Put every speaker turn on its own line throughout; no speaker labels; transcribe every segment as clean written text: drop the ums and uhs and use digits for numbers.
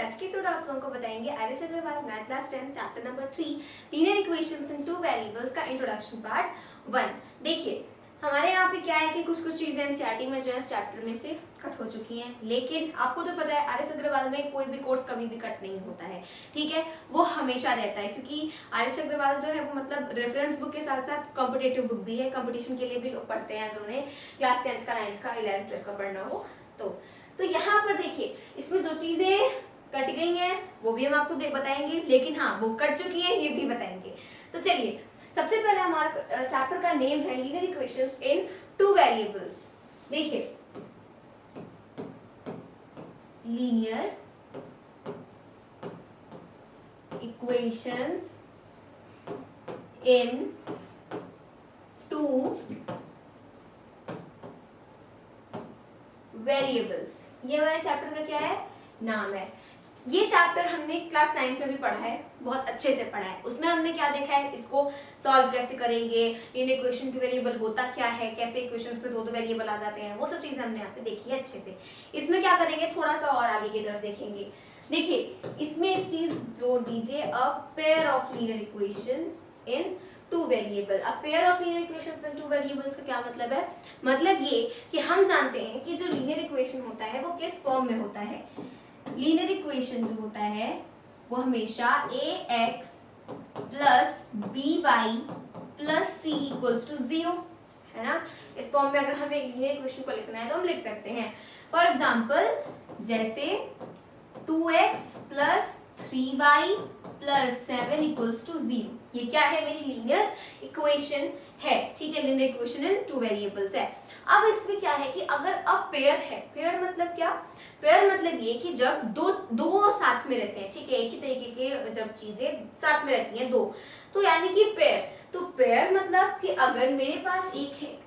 आज के एपिसोड आप लोगों को बताएंगे Aryas Agrawal math class 10 chapter number 3 linear equations in two variables का इंट्रोडक्शन पार्ट 1। देखिए हमारे यहाँ पे क्या है कि कुछ चीजें एनसीईआरटी में जो है चैप्टर में से कट हो चुकी हैं, लेकिन आपको तो पता है आर्यस अग्रवाल में कोई भी कोर्स कभी भी कट नहीं होता है, ठीक है, वो हमेशा रहता है क्योंकि आर्यस अग्रवाल जो है वो मतलब रेफरेंस बुक के साथ साथ कॉम्पिटेटिव बुक भी है, कंपटीशन के लिए भी लोग पढ़ते हैं अगर उन्हें क्लास 10th का 9th का 11th 12th का पढ़ना हो तो यहाँ पर देखिए इसमें जो चीजें कट गई हैं वो भी हम आपको बताएंगे, लेकिन हाँ वो कट चुकी है ये भी बताएंगे। तो चलिए सबसे पहले हमारा चैप्टर का नेम है linear equations in two variables. देखिए linear equations in two variables, ये हमारे चैप्टर का क्या है, नाम है। ये चैप्टर हमने क्लास 9 में भी पढ़ा है, बहुत अच्छे से पढ़ा है। उसमें हमने क्या देखा है, इसको सॉल्व कैसे करेंगे, लीनियर इक्वेशन टू वेरिएबल होता क्या है, कैसे इक्वेशंस में दो वेरिएबल आ जाते हैं, वो सब चीजें हमने यहाँ पे देखी है अच्छे से। इसमें क्या करेंगे, थोड़ा सा और आगे की तरफ देखेंगे। देखिए इसमें एक चीज जोड़ दीजिए, a pair of linear equation in two variable. अब pair of linear equations in two variables का क्या मतलब है, मतलब ये कि हम जानते हैं कि जो लीनियर इक्वेशन होता है वो किस फॉर्म में होता है। लीनियर इक्वेशन जो होता है वो हमेशा ax plus by plus c equals to 0 है ना। इस फॉर्म में अगर हमें लीनियर इक्वेशन को लिखना है तो हम लिख सकते हैं। फॉर एग्जांपल जैसे 2x plus 3y plus 7 equals to 0, ये क्या है, मेरी लीनियर इक्वेशन है, ठीक है, linear equation in two variables है। अब इसमें क्या है कि अगर अब पेयर है, पेयर मतलब क्या, पेयर मतलब ये कि जब दो साथ में रहते हैं, ठीक है, एक ही तरीके के जब चीजें साथ में रहती हैं दो, तो यानी कि पेयर। तो पेयर मतलब कि अगर मेरे पास एक है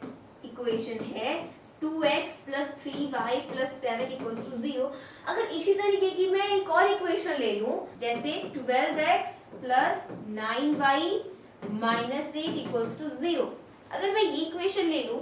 इक्वेशन है 2x plus 3y plus 7 equals to 0, अगर इसी तरीके की मैं एक और इक्वेशन ले लूं जैसे 12x plus 9y minus 8 equals to 0, अगर मैं ये इक्वेशन ले लूं,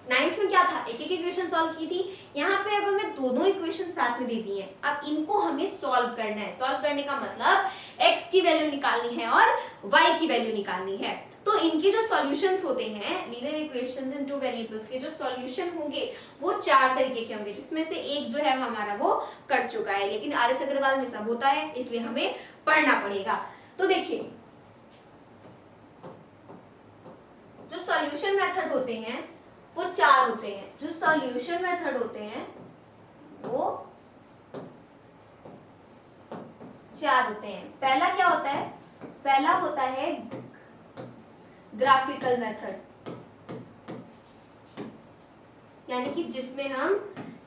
9th में क्या था, एक एक इक्वेशन सॉल्व की थी, यहाँ पे अब हमें दोनों इक्वेशन साथ में दे दी हैं। अब इनको हमें सॉल्व करना है। सॉल्व करने का मतलब x की वैल्यू निकालनी है और y की वैल्यू निकालनी है। तो इनके जो सॉल्यूशंस होते हैं linear equations in two variables के जो सॉल्यूशन होंगे वो 4 तरीके के होंगे, जिसमें से एक जो है हमारा वो कट चुका है, लेकिन आर्यस अग्रवाल में सब होता है इसलिए हमें पढ़ना पड़ेगा। तो देखिए जो सॉल्यूशन मेथड होते हैं वो 4 होते हैं। जो सॉल्यूशन मेथड होते हैं वो 4 होते हैं। पहला क्या होता है, पहला होता है ग्राफिकल मेथड, यानी कि जिसमें हम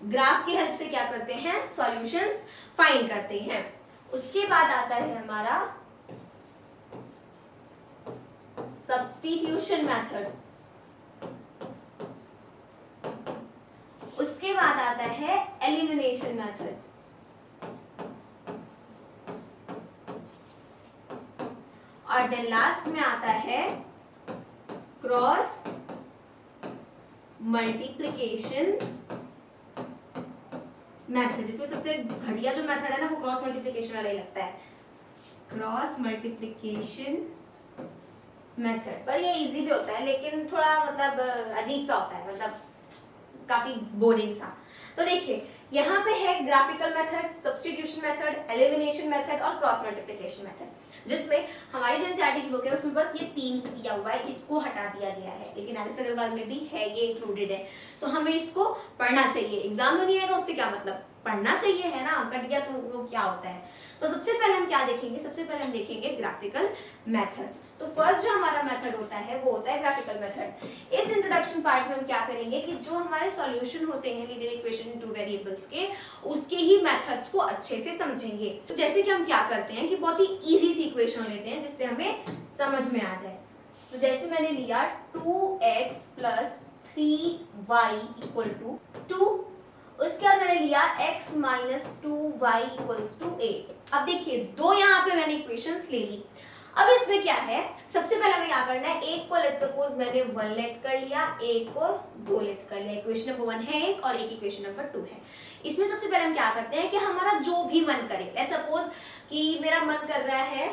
ग्राफ की हेल्प से क्या करते हैं, सॉल्यूशंस फाइंड करते हैं। उसके बाद आता है हमारा सब्स्टिट्यूशन मेथड, उसके बाद आता है एलिमिनेशन मेथड, और देन लास्ट में आता है क्रॉस मल्टीप्लिकेशन मेथड। इसमें सबसे घटिया जो मेथड है ना वो क्रॉस मल्टीप्लिकेशन वाला ही लगता है, क्रॉस मल्टीप्लिकेशन मेथड। पर ये इजी भी होता है लेकिन थोड़ा मतलब अजीब सा होता है, मतलब काफी बोरिंग सा। तो देखिए यहाँ पे है graphical method, substitution method, elimination method और क्रॉस मल्टीप्लिकेशन मेथड, जिसमें हमारी जो एनसीईआरटी की बुक है उसमें बस ये 3 ही दिया हुआ है, इसको हटा दिया गया है, लेकिन आर्यस अग्रवाल में भी है, ये इंक्लूडेड है, तो हमें इसको पढ़ना चाहिए। एग्जाम में नहीं आएगा उससे क्या मतलब, पढ़ना चाहिए है ना, कट गया तो वो क्या होता है। तो सबसे पहले हम क्या देखेंगे, सबसे पहले हम देखेंगे ग्राफिकल मेथड। तो फर्स्ट जो हमारा मेथड होता है वो होता है ग्राफिकल मेथड। इस इंट्रोडक्शन पार्ट में हम क्या करेंगे कि जो हमारे सॉल्यूशन होते हैं linear equation in two variables के, उसके ही मेथड्स को अच्छे से समझेंगे। तो जैसे कि हम क्या करते हैं कि बहुत ही इजी सी इक्वेशन लेते हैं जिससे हमें समझ में आ जाए। तो जैसे मैंने लिया 2x plus 3y equal to 2, उसके बाद मैंने लिया x minus 2y equals to 8। अब देखिए दो यहाँ पे मैंने इक्वेशंस ले ली। अब इसमें क्या है, सबसे पहले हमें क्या करना है, एक को लेट सपोज मैंने 1 लेट कर लिया, एक को 2 लेट कर लिया। इक्वेशन नंबर 1 है एक और एक इक्वेशन नंबर 2 है। इसमें सबसे पहले हम क्या करते हैं कि हमारा जो भी मन करे, लेट सपोज कि मेरा मन कर रहा है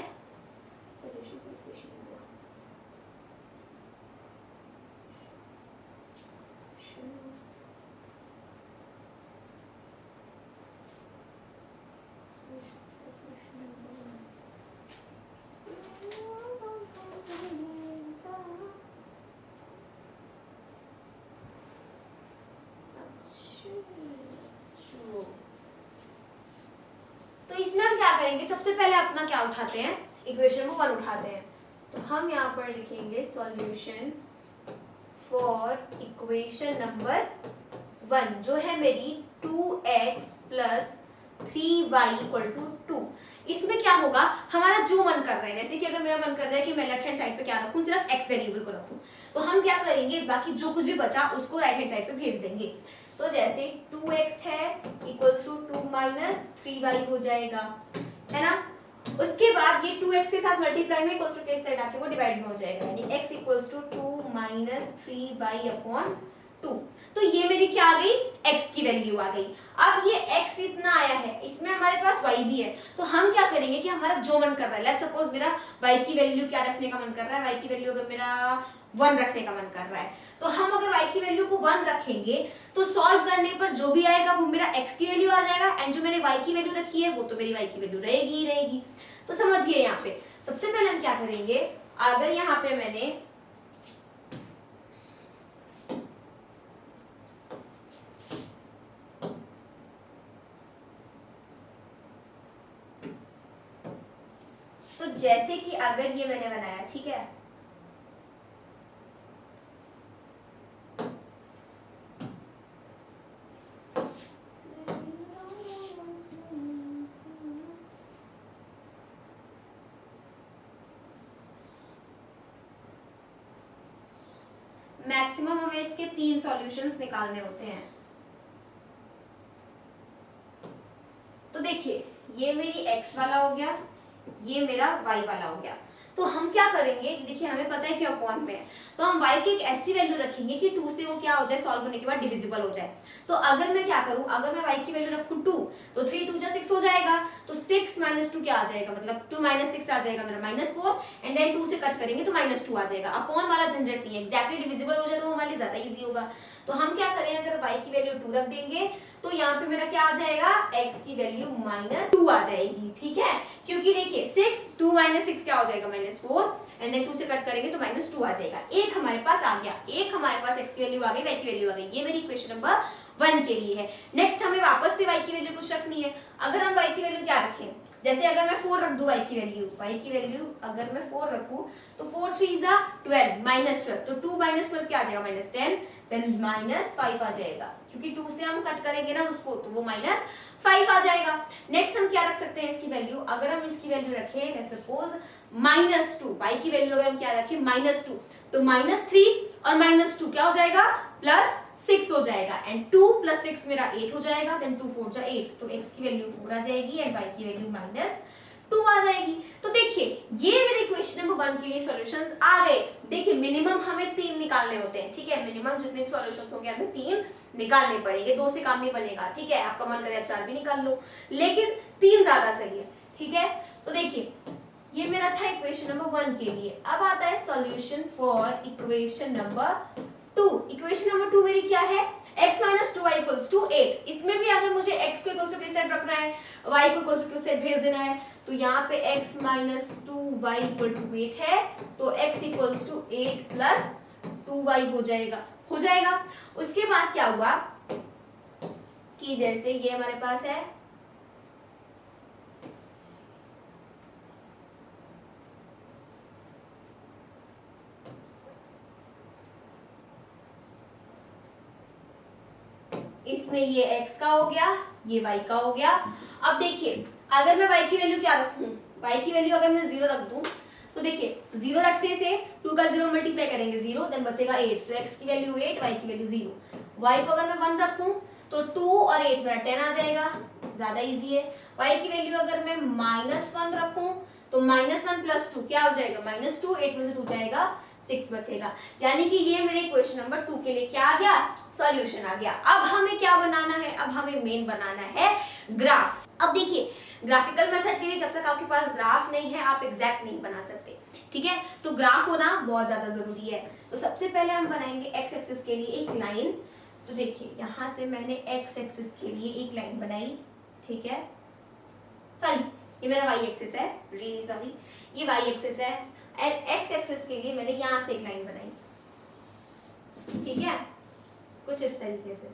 तो इसमें हम क्या करेंगे, सबसे पहले अपना क्या उठाते हैं, इक्वेशन नंबर 1 उठाते हैं। तो हम यहाँ पर लिखेंगे सॉल्यूशन फॉर इक्वेशन नंबर 1 जो है मेरी 2x + 3y = 2। इसमें क्या होगा, हमारा जो मन कर रहा है, जैसे कि अगर मेरा मन कर रहा है कि मैं लेफ्ट हैंड साइड पे क्या रखूं, सिर्फ x वेरिएबल को रखूं, तो हम क्या करेंगे, बाकी जो कुछ भी बचा उसको राइट हैंड साइड पे भेज देंगे। तो जैसे 2x है इक्वल्स टू 2 - 3y हो जाएगा, है ना। उसके बाद ये 2x के साथ मल्टीप्लाई में इक्वल्स टू के साइड आके वो डिवाइड में हो जाएगा, यानी x इक्वल्स टू 2 - 3y/2। तो ये मेरी क्या आ गई, x की वैल्यू आ गई। अब ये x इतना आया है, इसमें हमारे पास y भी है, तो हम क्या करेंगे कि हमारा जो मन कर रहा है, लेट्स सपोज मेरा y की वैल्यू क्या रखने का मन कर रहा है, y की वैल्यू अगर मेरा 1 रखने का मन कर रहा है, तो हम अगर y की वैल्यू को 1 रखेंगे तो सॉल्व करने पर जो भी आएगा वो मेरा x की वैल्यू आ जाएगा, एंड जो मैंने y की वैल्यू रखी है वो तो मेरी y की वैल्यू रहेगी ही रहेगी। तो समझिए यहाँ पे सबसे पहले हम क्या करेंगे, अगर यहाँ पे मैंने तो जैसे कि अगर ये मैंने बनाया, ठीक है, मैक्सिमम हमें इसके 3 सॉल्यूशंस निकालने होते हैं। तो देखिए ये मेरी x वाला हो गया, ये मेरा y वाला हो गया। तो हम क्या करेंगे, देखिए हमें पता है कि अपॉन में है, तो हम y की एक ऐसी वैल्यू रखेंगे कि 2 से वो क्या हो जाए, सॉल्व होने के बाद डिविजिबल हो जाए। तो अगर मैं क्या करूं, अगर मैं y की वैल्यू रखूं 2, तो 3 2 6 हो जाएगा, तो 6 - 2 क्या आ जाएगा, मतलब 2 - 6 आ जाएगा मेरा -4, एंड देन 2 से कट करेंगे तो -2 आ जाएगा। अपॉन वाला झंझट नहीं है, एग्जैक्टली डिविजिबल हो जाए तो हमारे लिए ज्यादा इजी होगा। तो हम क्या करें, अगर y की वैल्यू 2 रख देंगे तो यहाँ पे मेरा क्या आ जाएगा, x की वैल्यू -2 आ जाएगी, ठीक है, क्योंकि देखिए 2 - 6 क्या हो जाएगा, -4, एंड देन 2 से कट करेंगे तो -2 आ जाएगा। एक हमारे पास आ गया, एक हमारे पास x की वैल्यू आ गई, y की वैल्यू आ गई। ये मेरी इक्वेशन नंबर 1 के लिए है। नेक्स्ट हमें वापस से y की वैल्यू कुछ रखनी है। अगर हम y की वैल्यू क्या रखें, जैसे अगर मैं 4 रख दूं y की वैल्यू अगर मैं 4 रखूं तो 4 3 12 -12, तो 2 - 12 क्या आ जाएगा, -10, देन -5 आ जाएगा, क्योंकि 2 से हम कट करेंगे ना उसको, तो वो -5 आ जाएगा। नेक्स्ट हम क्या रख सकते हैं इसकी वैल्यू, अगर हम इसकी वैल्यू रखें लेट्स सपोज -2, y की वैल्यू अगर हम क्या रखें -2, तो -3 और -2 क्या हो जाएगा, +6 हो जाएगा, एंड 2 + 6 मेरा 8 हो जाएगा, देन 2 4 8, तो x की वैल्यू 4 आ जाएगी एंड y की वैल्यू -2 आ जाएगी। तो देखिए ये मेरे इक्वेशन नंबर 1 के लिए सॉल्यूशंस आ गए। देखिए मिनिमम हमें 3 निकालने होते हैं, ठीक है, मिनिमम जितने भी सॉल्यूशंस होंगे हमें 3 निकालने पड़ेंगे, 2 से काम नहीं बनेगा, ठीक है, आपका मन करे आप 4 भी निकाल लो, लेकिन 3 ज्यादा सही है, ठीक है। तो देखिए ये मेरा था इक्वेशन नंबर 1 के लिए। अब आता है solution for equation number 2। Equation number 2 मेरी क्या है, x - 2y = 8। इसमें भी अगर मुझे x को इक्वल टू किस साइड रखना है, y को इक्वल टू किस साइड भेज देना है, तो यहाँ पे x - 2y = 8 है, तो x = 8 + 2y हो जाएगा। उसके बाद क्या हुआ कि जैसे ये हमारे पास है, इसमें ये x का हो गया, ये y का हो गया। अब देखिए अगर मैं y की वैल्यू क्या रखूं, y की वैल्यू अगर मैं 0 रख दूं, तो देखिए 0 रखने से 2 का 0 मल्टीप्लाई करेंगे 0, देन बचेगा 8, तो x की वैल्यू 8, y की वैल्यू 0। y को अगर मैं 1 रखूं तो 2 और 8 मेरा 10 आ जाएगा, ज्यादा इजी है। y की वैल्यू अगर मैं -1 रखूं तो -1 + 2 क्या हो जाएगा, -2, 8 में से 2 जाएगा 6 बचेगा। यानी कि ये मेरे क्वेश्चन नंबर 2 के लिए क्या आ गया, सॉल्यूशन आ गया। अब हमें क्या बनाना है, अब हमें मेन बनाना है ग्राफ। अब देखिए ग्राफिकल मेथड के लिए जब तक आपके पास ग्राफ नहीं है आप एग्जैक्ट नहीं बना सकते, ठीक है। तो ग्राफ होना बहुत ज्यादा जरूरी है। तो सबसे पहले हम बनाएंगे एक्स एक्सिस के लिए एक लाइन। तो देखिए यहाँ से मैंने एक्स एक्सिस के लिए एक लाइन बनाई, ठीक है। सॉरी ये मेरा वाई एक्सिस है, रियली सॉरी, ये वाई एक्सिस है। एंड एक्स एक्सिस के लिए मैंने यहाँ से एक लाइन बनाई, ठीक है, कुछ इस तरीके से।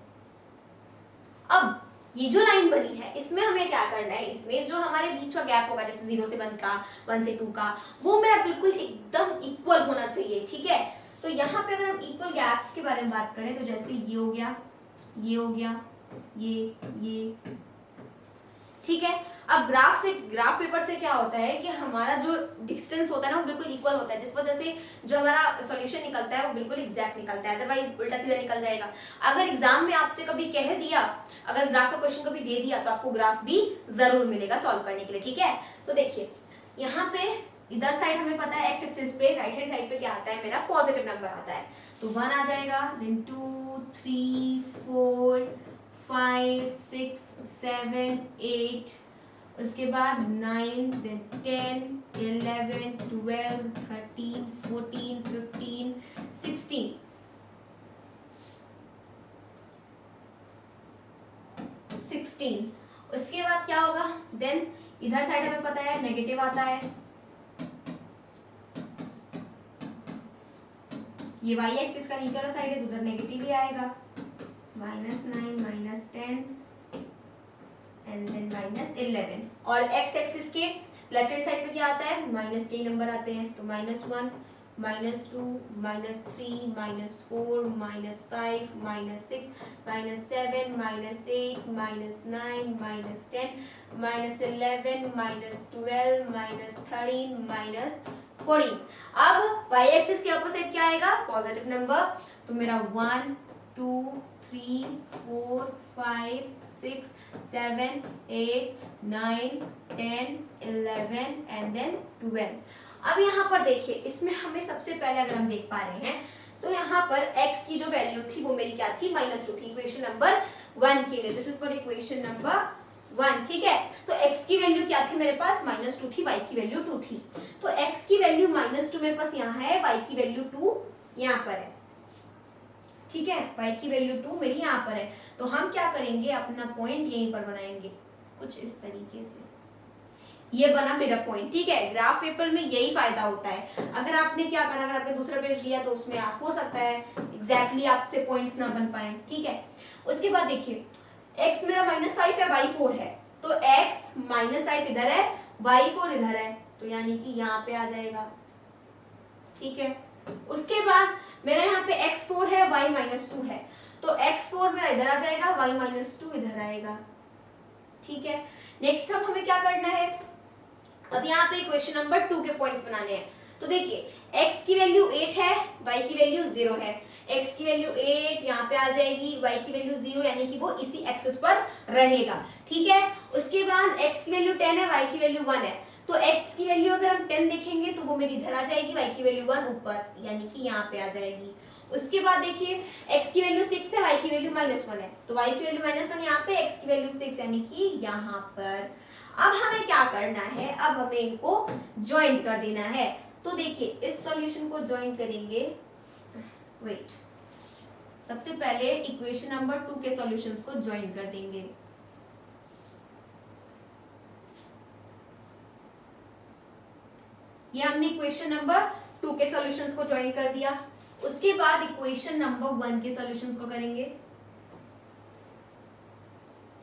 अब ये जो लाइन बनी है इसमें हमें क्या करना है, इसमें जो हमारे बीच का गैप होगा जैसे 0 से 1 का, 1 से 2 का, वो मेरा बिल्कुल एकदम इक्वल होना चाहिए, ठीक है। तो यहाँ पे अगर हम इक्वल गैप्स के बारे में बात करें तो जैसे ये हो गया, ये हो गया, ये, ठीक है। अब ग्राफ पेपर से क्या होता है कि हमारा जो डिस्टेंस होता है ना वो बिल्कुल इक्वल होता है, जिस वजह से जो हमारा सॉल्यूशन निकलता है वो बिल्कुल एग्जैक्ट निकलता है, अदरवाइज उल्टा सीधा निकल जाएगा। अगर एग्जाम में आपसे कभी कह दिया, अगर ग्राफ का क्वेश्चन कभी दे दिया तो आपको ग्राफ भी जरूर मिलेगा सॉल्व करने के लिए, ठीक है। तो देखिए यहाँ पे इधर साइड हमें पता है एक्स एक्सिस पे राइट हैंड साइड पे क्या आता है, मेरा पॉजिटिव नंबर आता है। तो 1 आ जाएगा, देन 2 3 4 5 6 7 8, उसके बाद 9, देन 10 11 12 13 14 15 16 16। उसके बाद क्या होगा, देन इधर साइड हमें पता है नेगेटिव आता है, ये वाई एक्सिस का नीचे वाला साइड है तो उधर नेगेटिव ही आएगा, -9 -10 एंड देन -11। और एक्स एक्सिस के लेफ्ट हैंड साइड पे क्या आता है, माइनस के ही नंबर आते हैं, तो -1 -2 -3 -4 -5 -6 -7 -8 -9 -10 -11 -12 -13 अब y एक्सिस के अपोजिट क्या आएगा, पॉजिटिव नंबर। तो मेरा 1 2 3 4 5 6 7 8 9 10 11 एंड देन 12। अब यहाँ पर देखिए इसमें हमें सबसे पहले अगर हम देख पा रहे हैं तो यहाँ पर x की जो वैल्यू थी वो मेरी क्या थी, -2 थी, इक्वेशन नंबर 1 के लिए। This is for equation number 1, ठीक है। तो x की वैल्यू क्या थी मेरे पास, -2 थी, y की वैल्यू 2 थी। तो x की वैल्यू -2 मेरे पास यहाँ है, y की वैल्यू 2 यहाँ पर है, ठीक है। y की वैल्यू 2 मेरी यहाँ पर है। तो हम क्या करेंगे, अपना पॉइंट यहीं पर बनाएंगे कुछ इस तरीके से। ये बना मेरा पॉइंट, ठीक है। ग्राफ पेपर में यही फायदा होता है। अगर आपने क्या करना, अगर आपने दूसरा पेज लिया तो उसमें आप हो सकता है एग्जैक्टली आपसे पॉइंट्स ना बन पाए, ठीक है। उसके बाद देखिए x मेरा -5 है, y 4 है, तो x -5 इधर है, y 4 इधर है, तो यानी कि यहाँ पे आ जाएगा, ठीक है। उसके बाद मेरा यहाँ पे x4 है, y -2 है, तो x4 मेरा इधर आ जाएगा, y -2 इधर आएगा, ठीक है। नेक्स्ट अब हमें क्या करना है, अब यहाँ पे क्वेश्चन नंबर 2 के पॉइंट्स बनाने हैं। तो देखिए x की वैल्यू 8 है, y की वैल्यू 0 है। x की वैल्यू 8 यहाँ पे आ जाएगी, y की वैल्यू 0, यानी कि वो इसी एक्सिस पर रहेगा, ठीक है। उसके बाद x की वैल्यू 10 है, y की वैल्यू 1 है, तो x की वैल्यू अगर हम 10 देखेंगे तो वो मेरी इधर आ जाएगी, y की वैल्यू 1 ऊपर, यानी कि यहाँ पे आ जाएगी। उसके बाद देखिए x की वैल्यू 6 है, y की वैल्यू -1 है, तो y की वैल्यू -1 यहाँ पे, x की वैल्यू 6 यानी कि यहाँ पर। अब हमें क्या करना है, अब हमें इनको ज्वाइन कर देना है। तो देखिए इस सॉल्यूशन को ज्वाइन करेंगे, वेट, सबसे पहले इक्वेशन नंबर 2 के सॉल्यूशंस को ज्वाइन कर देंगे। ये हमने इक्वेशन नंबर 2 के सॉल्यूशंस को ज्वाइन कर दिया। उसके बाद इक्वेशन नंबर 1 के सॉल्यूशंस को करेंगे,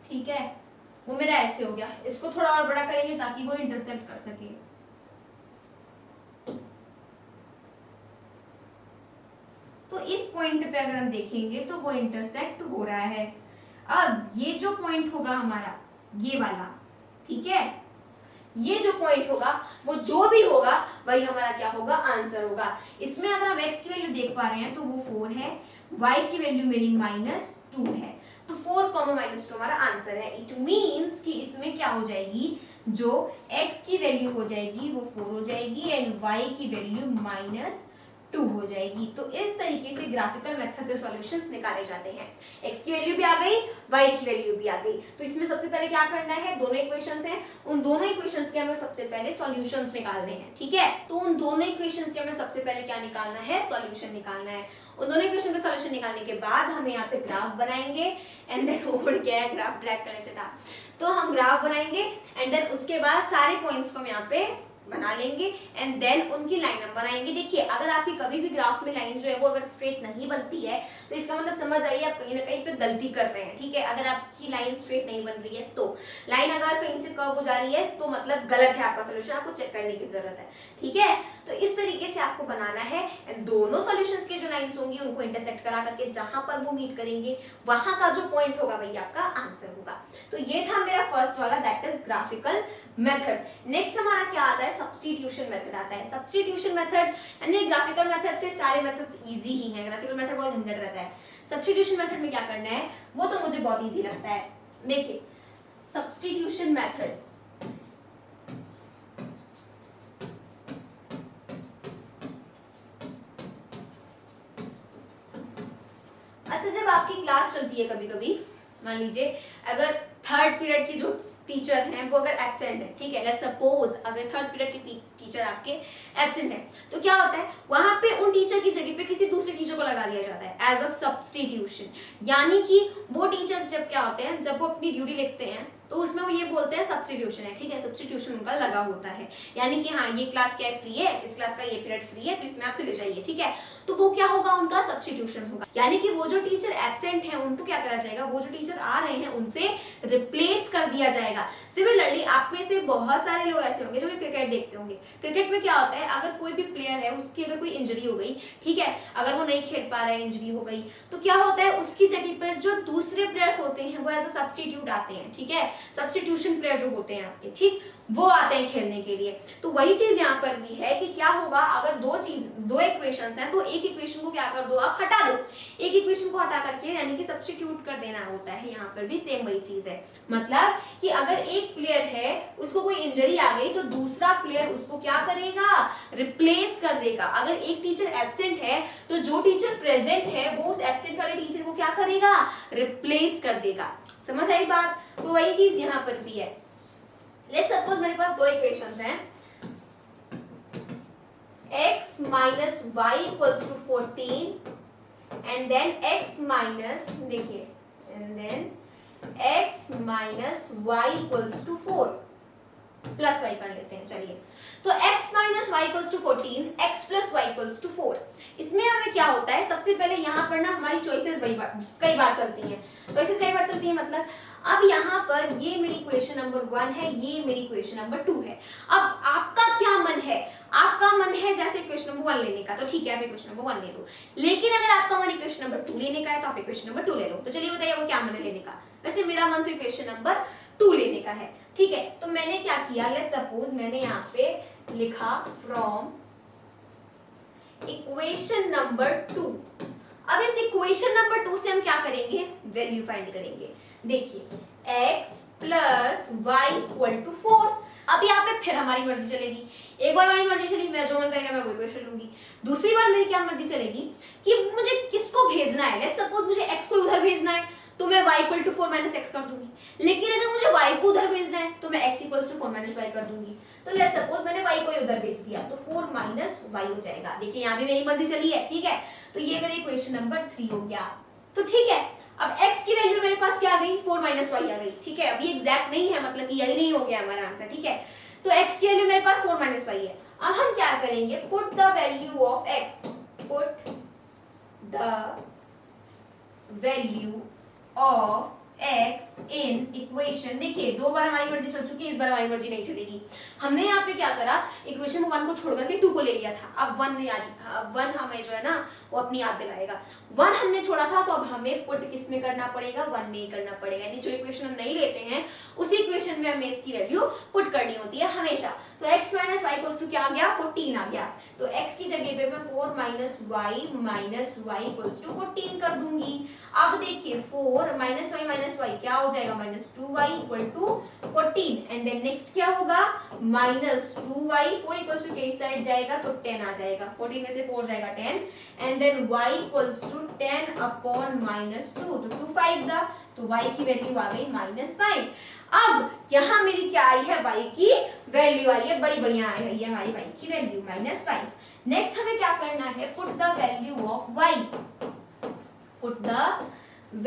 ठीक है। वो मेरा ऐसे हो गया, इसको थोड़ा और बड़ा करेंगे ताकि वो इंटरसेक्ट कर सके। तो इस पॉइंट पे अगर हम देखेंगे तो वो इंटरसेक्ट हो रहा है। अब ये जो पॉइंट होगा हमारा, ये वाला, ठीक है, ये जो पॉइंट होगा वो जो भी होगा वही हमारा क्या होगा, आंसर होगा। इसमें अगर हम x की वैल्यू देख पा रहे हैं तो वो 4 है, y की वैल्यू मेरी -2 है, तो 4, -2 हमारा आंसर है। इट मींस कि इसमें क्या हो जाएगी, जो x की वैल्यू हो जाएगी वो 4 हो जाएगी एंड y की वैल्यू -2 हो जाएगी। तो इस तरीके से ग्राफिकल मेथड से सॉल्यूशंस निकाले जाते हैं। x की वैल्यू भी आ गई, y की वैल्यू भी आ गई। तो इसमें सबसे पहले क्या करना है, दोनों इक्वेशंस हैं, उन दोनों इक्वेशंस के हमें सबसे पहले सॉल्यूशंस निकालने हैं, ठीक है। तो उन दोनों इक्वेशंस के हमें सबसे पहले क्या निकालना है, सॉल्यूशन निकालना है। उन दोनों इक्वेशन का सॉल्यूशन निकालने के बाद हमें यहाँ पे ग्राफ बनाएंगे एंड देन ओवर क्या है, ग्राफ ड्रैग करने से था, तो हम ग्राफ बनाएंगे एंड देन उसके बाद सारे पॉइंट्स को हम यहाँ पे बना लेंगे एंड देन उनकी लाइन हम बनाएंगे। देखिए अगर आपकी कभी भी ग्राफ में लाइन जो है वो अगर स्ट्रेट नहीं बनती है तो इसका मतलब समझ आइए आप कहीं ना कहीं पे गलती कर रहे हैं, ठीक है। अगर आपकी लाइन स्ट्रेट नहीं बन रही है तो लाइन अगर कहीं से कर्व हो जा रही है तो मतलब गलत है आपका सोल्यूशन, आपको चेक करने की जरूरत है, ठीक है। तो इस तरीके से आपको बनाना है एंड दोनों सॉल्यूशंस के जो लाइंस होंगी उनको इंटरसेक्ट करा करके जहां पर वो मीट करेंगे वहां का जो पॉइंट होगा वही आपका आंसर होगा। तो ये था मेरा फर्स्ट वाला, that is graphical method. Next हमारा क्या आता है, सब्स्टिट्यूशन मेथड आता है। सब्स्टिट्यूशन मेथड यानी ग्राफिकल मेथड से सारे मेथड्स इजी ही हैं, ग्राफिकल मेथड बहुत झंझट रहता है। सब्स्टिट्यूशन मेथड में क्या करना है वो तो मुझे बहुत इजी लगता है। देखिए सब्स्टिट्यूशन मेथड, अच्छा जब आपकी क्लास चलती है कभी कभी, मान लीजिए अगर थर्ड पीरियड की जो टीचर हैं वो अगर एब्सेंट है, ठीक है, लेट्स सपोज अगर थर्ड पीरियड की टीचर आपके एब्सेंट है तो क्या होता है वहां पे उन टीचर की जगह पे किसी दूसरे टीचर को लगा दिया जाता है एज अ सब्स्टिट्यूशन। यानी कि वो टीचर जब क्या होते हैं, जब वो अपनी ड्यूटी लिखते हैं तो उसमें वो ये बोलते हैं सब्स्टिट्यूशन है, ठीक है, सब्स्टिट्यूशन उनका लगा होता है। यानी कि हाँ ये क्लास क्या है, फ्री है, इस क्लास का ये पीरियड फ्री है तो इसमें आप चले जाइए, ठीक है। तो वो क्या होगा, उनका सब्स्टिट्यूशन होगा। यानी कि वो जो टीचर एब्सेंट है उनको क्या करा जाएगा, वो जो टीचर आ रहे हैं उनसे रिप्लेस कर दिया जाएगा। सिमिलरली आप में से बहुत सारे लोग ऐसे होंगे जो कि क्रिकेट देखते होंगे। क्रिकेट में क्या होता है, अगर कोई भी प्लेयर है उसकी अगर कोई इंजरी हो गई, ठीक है, अगर वो नहीं खेल पा रहा है, इंजरी हो गई, तो क्या होता है उसकी जगह पर जो दूसरे प्लेयर्स होते हैं वो एज अ सब्स्टिट्यूट आते हैं, ठीक है। सब्स्टिट्यूशन प्लेयर जो होते हैं आपके, ठीक, वो आते हैं खेलने के लिए। तो वही चीज यहाँ पर भी है कि क्या होगा, अगर दो इक्वेशंस हैं तो एक इक्वेशन को क्या कर दो, आप हटा दो, एक इक्वेशन को हटा करके यानी कि सब्स्टिट्यूट कर देना होता है। यहाँ पर भी सेम वही चीज है, मतलब कि अगर एक प्लेयर है उसको कोई इंजरी आ गई तो दूसरा प्लेयर उसको क्या करेगा, रिप्लेस कर देगा। अगर एक टीचर एब्सेंट है तो जो टीचर प्रेजेंट है वो उस एब्सेंट वाले टीचर को क्या करेगा, रिप्लेस कर देगा। समझ आई बात। तो वही चीज यहाँ पर भी है। लेट्स सपोज मेरे पास दो इक्वेशंस हैं, x minus y equals to 14 and then x minus, देखिए, and then x minus y equals to 4 plus y कर लेते हैं। चलिए, तो x minus y equals to 14, x plus y equals to 4। इसमें हमें क्या होता है, सबसे पहले यहाँ पर ना हमारी चॉइसेस कई बार चलती हैं। चॉइसेस कई बार चलती हैं मतलब अब यहाँ पर ये मेरी इक्वेशन नंबर 1 है, ये मेरी इक्वेशन नंबर 2 है। अब आपका क्या मन है, आपका मन है जैसे इक्वेशन नंबर 1 लेने का, तो ठीक है आप इक्वेशन नंबर 1 ले लो। लेकिन अगर आपका मन इक्वेशन नंबर 2 लेने का है तो आप इक्वेशन नंबर 2 ले लो। तो चलिए बताइए वो क्या मन है लेने का। वैसे मेरा मन तो इक्वेशन नंबर 2 लेने का है, ठीक है। तो मैंने क्या किया, लेट्स सपोज मैंने यहाँ पे लिखा फ्रॉम इक्वेशन नंबर 2। अब इस इक्वेशन नंबर 2 से हम क्या करेंगे, वैल्यू फाइंड करेंगे। देखिए x plus y equal to 4। अब यहाँ पे फिर हमारी मर्जी चलेगी। एक बार हमारी मर्जी चली, मेरा जो मन करेगा मैं वो इक्वेशन लूंगी। दूसरी बार मेरी क्या मर्जी चलेगी कि मुझे किसको भेजना है। लेट्स सपोज मुझे x को उधर भेजना है तो मैं y equal to 4 minus x कर दूंगी। लेकिन अगर मुझे y को उधर भेजना है तो मैं x equal to 4 minus y कर दूंगी। तो लेट्स सपोज मैंने y को उधर भेज दिया तो 4 माइनस y हो जाएगा। देखिए यहाँ भी मेरी मर्जी चली है, ठीक है। तो ये मेरा इक्वेशन नंबर 3 हो गया। तो ठीक है, अब x की वैल्यू मेरे पास क्या आ गई, 4 माइनस y आ गई, ठीक है। अब ये एग्जैक्ट नहीं है, मतलब कि यही नहीं हो गया हमारा आंसर, ठीक है। तो x की वैल्यू मेरे पास 4 माइनस y है। अब हम क्या करेंगे, put the value of x, put the value of x in equation. देखिए दो बार हमारी मर्जी चल चुकी है, इस बार हमारी मर्जी नहीं चलेगी। हमने यहाँ पे क्या करा, इक्वेशन 1 को छोड़ करके 2 को ले लिया था। अब 1 हमें जो है ना वो अपनी याद दिलाएगा। 1 हमने छोड़ा था तो अब हमें पुट किस में करना पड़ेगा, 1 में ही करना पड़ेगा। यानी जो इक्वेशन हम नहीं लेते हैं उसी इक्वेशन में हमें इसकी वैल्यू पुट करनी होती है हमेशा। तो x minus y equals to क्या आ गया 14 आ गया। तो x की जगह पे मैं 4 माइनस वाई इक्वल्स टू 14 कर दूंगी। अब देखिए 4 माइनस वाई क्या हो जाएगा minus 2y equal to 14 and then next क्या होगा माइनस 2y 4 इक्वल्स टू इस साइड जाएगा तो 10 आ जाएगा 14 में से 4 जाएगा 10 and then y equals to 10 upon minus 2 तो 2 5 जा तो y की वैल्यू आ गई -5। अब यहाँ मेरी क्या आई है y की वैल्यू आई है बड़ी बढ़िया आई है हमारी y की वैल्यू -5। नेक्स्ट हमें क्या करना है put the value of y put the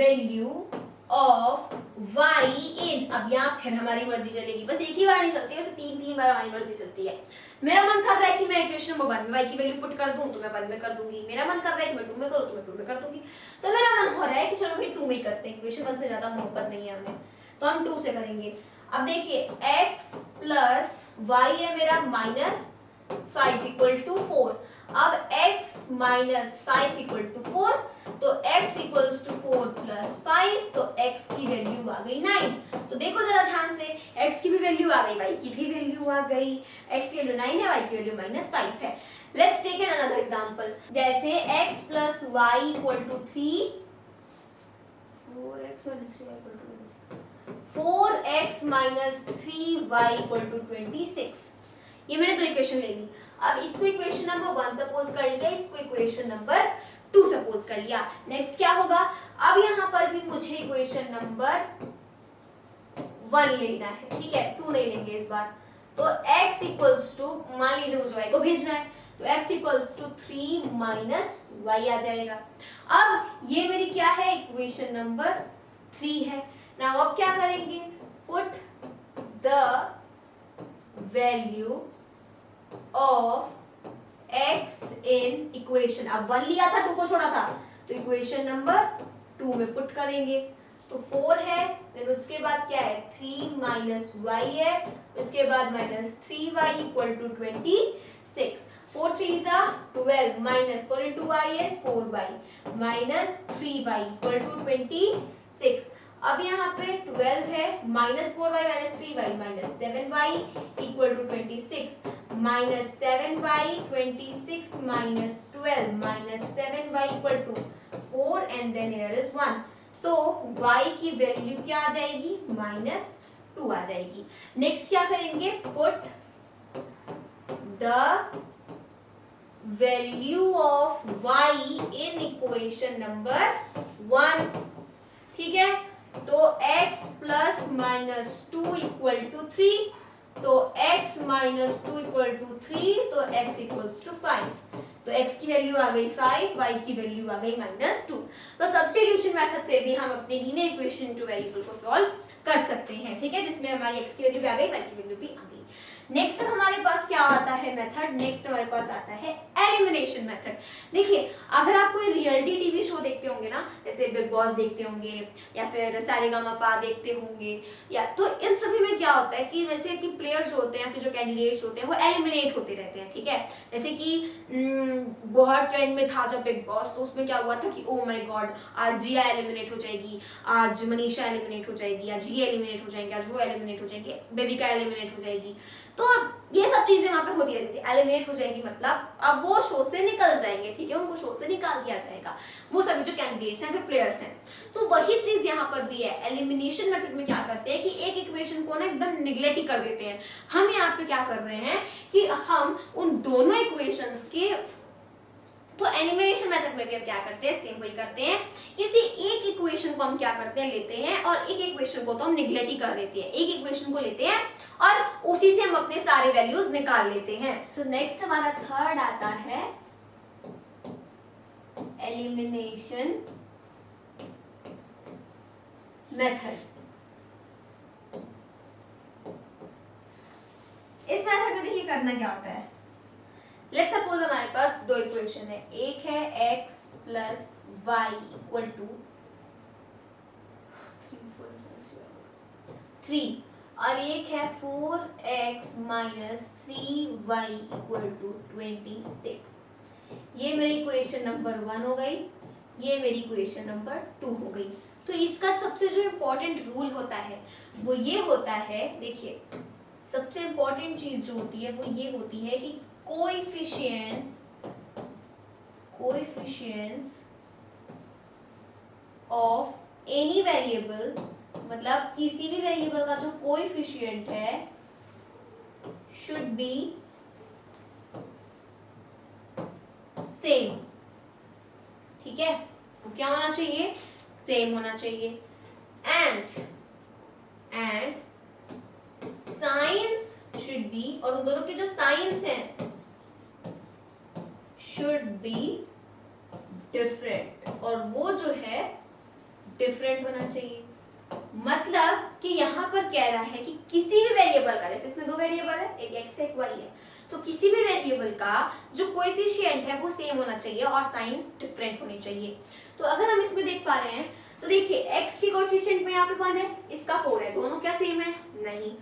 value of y इन। अब यहाँ फिर हमारी मर्जी चलेगी बस एक ही बार नहीं चलती वैसे तीन बार हमारी मर्जी चलती है। मेरा मन कर रहा है कि मैं इक्वेशन नंबर 1 में y की वैल्यू पुट कर दूं तो मैं 1 में कर दूंगी। मेरा मन कर रहा है कि मैं 2 में करूं तो मैं 2 में कर दूंगी। तो मेरा मन हो रहा है कि चलो भाई 2 में ही करते हैं इक्वेशन 1 से ज्यादा मोहब्बत नहीं है हमें तो हम 2 से करेंगे। अब देखिए x प्लस y है मेरा -5 इक्वल टू 4। अब x माइनस 5 इक्वल टू 4 तो x इक्वल्स टू 4 प्लस 5 तो x की वैल्यू आ गई 9। तो देखो जरा ध्यान से x की भी वैल्यू आ गई y की भी वैल्यू आ गई। x की वैल्यू 9 है y की वैल्यू -5 है। Let's take an another example जैसे x plus y equal to 3 4x minus 3y equal to 26। ये मैंने दो इक्वेशन ले ली। अब इसको इक्वेशन नंबर 1 सपोज कर लिया इसको इक्वेशन नंबर 2 सपोज कर लिया। नेक्स्ट क्या होगा अब यहाँ पर भी मुझे इक्वेशन नंबर 1 लेना है ठीक है 2 नहीं लेंगे इस बार। तो x इक्वल्स टू मान लीजिए मुझे y को भेजना है तो x equals to 3 minus y आ जाएगा। अब ये मेरी क्या है इक्वेशन नंबर 3 है। नाउ अब क्या करेंगे put the value of x in equation. अब 1 लिया था 2 को छोड़ा था तो इक्वेशन नंबर 2 में पुट करेंगे तो 4 है देन उसके बाद क्या है 3 माइनस y है उसके बाद माइनस 3y इक्वल टू 26। 4 3 जा 12 minus 4 into y is 4y minus 3y equal to 26। अब यहाँ पे 12 है minus 4y minus 3y minus 7y equal to 26 minus 7y 26 minus 12 minus 7y equal to 4 and then here is 1। तो y की value क्या आ जाएगी -2 आ जाएगी। नेक्स्ट क्या करेंगे put the value of y in equation number 1 ठीक है। तो x plus minus 2 equal to 3 तो x माइनस 2 इक्वल टू 3 तो x इक्वल्स टू 5। तो x की वैल्यू आ गई 5 y की वैल्यू आ गई -2। तो सब्स्टिट्यूशन मेथड से भी हम अपने लीनियर इक्वेशन इनटू वेरिएबल को सॉल्व कर सकते हैं ठीक है जिसमें हमारी x की वैल्यू भी आ गई y की वैल्यू भी आ गई। नेक्स्ट हमारे पास क्या आता है मेथड नेक्स्ट हमारे पास आता है एलिमिनेशन मेथड। देखिए अगर आप कोई रियलिटी टीवी शो देखते होंगे ना जैसे बिग बॉस देखते होंगे या फिर सारेगामापा देखते होंगे या तो इन सभी में क्या होता है कि जैसे कि प्लेयर्स होते हैं फिर जो कैंडिडेट्स होते हैं वो एलिमिनेट होते रहते हैं ठीक है। जैसे कि बहुत ट्रेंड में था जब बिग बॉस तो उसमें क्या हुआ था कि ओ माय गॉड आज जिया एलिमिनेट हो जाएगी आज मनीषा एलिमिनेट हो जाएगी आज जी एलिमिनेट हो जाएंगे आज वो एलिमिनेट हो जाएंगे बेबिका एलिमिनेट हो जाएगी। तो ये सब चीजें वहां पे होती रहती थी एलिमिनेट हो जाएगी मतलब अब वो शो से निकल जाएंगे ठीक है उनको शो से निकाल दिया जाएगा वो सभी जो कैंडिडेट्स हैं फिर प्लेयर्स हैं। तो वही चीज यहाँ पर भी है एलिमिनेशन मेथड में क्या करते हैं कि एक इक्वेशन को ना एकदम निगलेक्ट ही कर देते हैं। हम यहाँ पे क्या कर रहे हैं कि हम उन दोनों इक्वेशंस के तो एलिमिनेशन मेथड में भी हम क्या करते हैं सेम वही करते हैं किसी एक इक्वेशन को हम क्या करते हैं लेते हैं और एक इक्वेशन को तो हम निगलेक्ट ही कर देते हैं। एक इक्वेशन को लेते हैं और उसी से हम अपने सारे वैल्यूज निकाल लेते हैं। तो नेक्स्ट हमारा थर्ड आता है एलिमिनेशन मेथड। इस मेथड में देखिए करना क्या होता है लेट्स सपोज हमारे पास दो इक्वेशन है एक है x plus y equal to 3 और एक है 4x minus 3y equal to 26। ये मेरी इक्वेशन नंबर 1 हो गई ये मेरी इक्वेशन नंबर 2 हो गई। तो इसका सबसे जो इम्पोर्टेंट रूल होता है वो ये होता है देखिए सबसे इंपॉर्टेंट चीज जो होती है वो ये होती है कि कोएफिशिएंट्स ऑफ एनी वेरिएबल, मतलब किसी भी वेरिएबल का जो कोएफिशिएंट है शुड बी सेम। ठीक है, तो क्या होना चाहिए, सेम होना चाहिए। एंड साइंस शुड बी, और उन दोनों के जो साइंस हैं शुड बी डिफरेंट, और वो जो है डिफरेंट होना चाहिए। मतलब कि यहाँ पर कह रहा है कि किसी भी वेरिएबल का, जैसे इसमें दो वेरिएबल है, एक x है एक y है, तो किसी भी वेरिएबल का जो कोएफिशिएंट है वो सेम होना चाहिए और साइंस डिफरेंट होनी चाहिए। तो अगर हम इसमें देख पा रहे हैं तो देखिए x की कोएफिशिएंट में यहाँ पे 1 है, इसका 4 है, दोनों क्या सेम है, नहीं।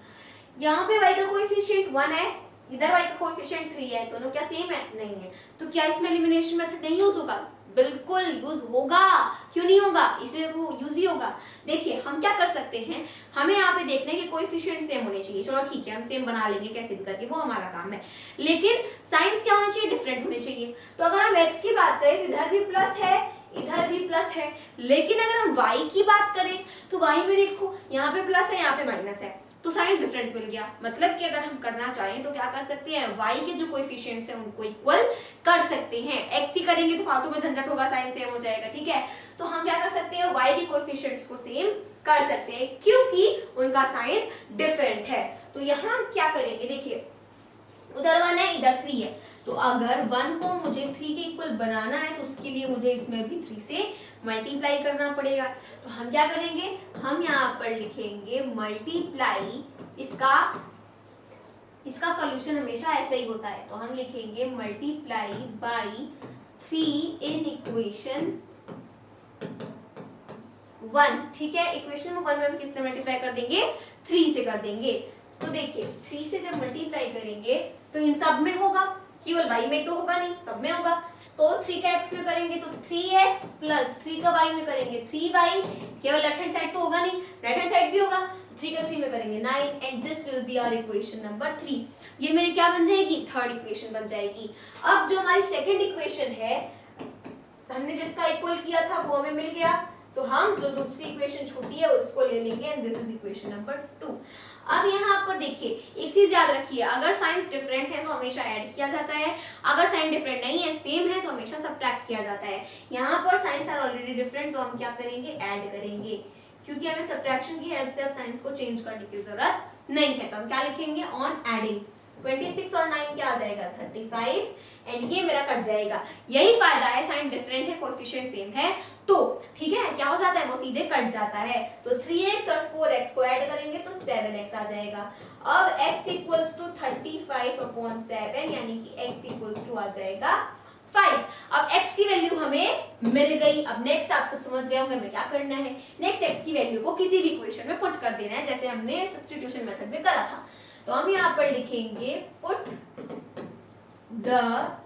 यहाँ पे y का कोएफिशिएंट 1 है, इधर y का कोएफिशिएंट 3 है, दोनों क्या सेम है, नहीं है। तो क्या इसमें एलिमिनेशन मेथड नहीं यूज होगा, बिल्कुल यूज होगा। क्यों नहीं होगा, इसलिए तो यूज ही होगा। देखिए हम क्या कर सकते हैं, हमें यहाँ पे देखना है कि कोएफिशिएंट सेम होने चाहिए, चलो ठीक है हम सेम बना लेंगे कैसे भी करके, वो हमारा काम है। लेकिन साइंस क्या होना चाहिए, डिफरेंट होने चाहिए। तो अगर हम x की बात करें तो इधर भी प्लस है इधर भी प्लस है, लेकिन अगर हम y की बात करें तो y में देखो यहाँ पे प्लस है यहाँ पे माइनस है, तो साइन डिफरेंट मिल गया। मतलब कि अगर हम करना चाहें तो क्या कर सकते हैं, y के जो कोएफिशिएंट्स हैं उनको इक्वल कर सकते हैं। x ही करेंगे तो फालतू में झंझट होगा, साइन सेम हो जाएगा। ठीक है, तो हम क्या कर सकते हैं, y के कोएफिशिएंट्स को सेम कर सकते हैं क्योंकि उनका साइन डिफरेंट है। तो यहाँ हम क्या करेंगे, देखिए उधर 1 है इधर 3 है, तो अगर 1 को मुझे 3 के इक्वल बनाना है तो उसके लिए मुझे इसमें भी 3 से मल्टीप्लाई करना पड़ेगा। तो हम क्या करेंगे, हम यहाँ पर लिखेंगे मल्टीप्लाई, इसका सॉल्यूशन हमेशा ऐसा ही होता है, तो हम लिखेंगे मल्टीप्लाई बाय 3 इन इक्वेशन 1। ठीक है, इक्वेशन 1 में हम किससे मल्टीप्लाई कर देंगे, 3 से कर देंगे। तो देखिए 3 से जब मल्टीप्लाई करेंगे तो इन सब में होगा, केवल y में तो होगा नहीं, सब में होगा। तो 3 का x में करेंगे तो 3x प्लस 3 का y में करेंगे 3y, केवल लेफ्ट हैंड साइड तो होगा नहीं, राइट हैंड साइड भी होगा। 3 का 3 में करेंगे 9 and this will be our equation number 3। ये मेरी क्या बन जाएगी, थर्ड इक्वेशन बन जाएगी। अब जो हमारी सेकंड इक्वेशन है, हमने जिसका इक्वल किया था वो हमें मिल गया, तो हम जो दूसरी इक्वेशन छोटी है उसको ले लेंगे and this is equation number 2। अब यहाँ पर देखिए एक चीज याद रखिए, अगर साइंस डिफरेंट है तो हमेशा ऐड किया जाता है, अगर साइन डिफरेंट नहीं है सेम है तो हमेशा सबट्रैक्ट किया जाता है। यहाँ पर साइंस आर ऑलरेडी डिफरेंट तो हम क्या करेंगे, ऐड करेंगे, क्योंकि हमें सबट्रैक्शन की हेल्प से अब साइंस को चेंज करने की जरूरत नहीं है। तो हम क्या लिखेंगे, ऑन एडिंग 26 और 9 क्या आ जाएगा, 35 एंड ये मेरा कट जाएगा। यही फायदा है, साइन डिफरेंट है कोएफिशिएंट सेम है तो ठीक है, क्या हो जाता है, वो सीधे कट जाता है। तो 3x और 4x को ऐड करेंगे तो 7x आ जाएगा। अब x इक्वल्स टू 35/7 यानी कि x इक्वल्स टू आ जाएगा 5। अब x की वैल्यू हमें मिल गई। अब नेक्स्ट आप सब समझ गए होंगे हमें क्या करना है, नेक्स्ट x की वैल्यू को किसी भी इक्वेशन में पुट कर देना है, जैसे हमने सब्स्टिट्यूशन मेथड में करा था। तो हम यहाँ पर लिखेंगे put the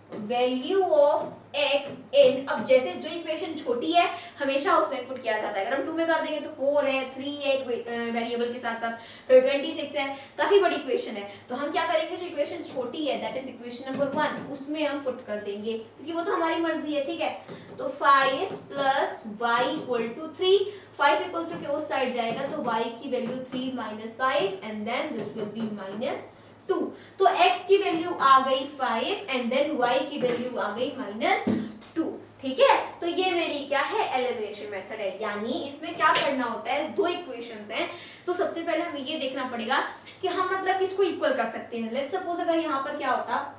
value of x इन, अब जैसे जो इक्वेशन छोटी है हमेशा उसमें पुट किया जाता है। अगर हम 2 में कर देंगे तो 4 है, 3 है एक वेरिएबल के साथ साथ, फिर 26 है, काफी बड़ी इक्वेशन है। तो हम क्या करेंगे, जो इक्वेशन छोटी है दैट इज इक्वेशन नंबर 1 उसमें हम पुट कर देंगे, क्योंकि वो तो हमारी मर्जी है। ठीक है, तो 5 plus y equal to 3, 5 equals to के उस साइड जाएगा तो y की value 3 minus 5 and then this will be minus 2। तो x की वैल्यू आ गई 5 एंड देन y की वैल्यू आ गई -2। ठीक है, तो ये मेरी क्या है, एलिमिनेशन मेथड है। यानी इसमें क्या करना होता है, दो इक्वेशंस हैं तो सबसे पहले हमें ये देखना पड़ेगा कि हम मतलब किसको इक्वल कर सकते हैं। लेट्स सपोज अगर यहाँ पर क्या होता,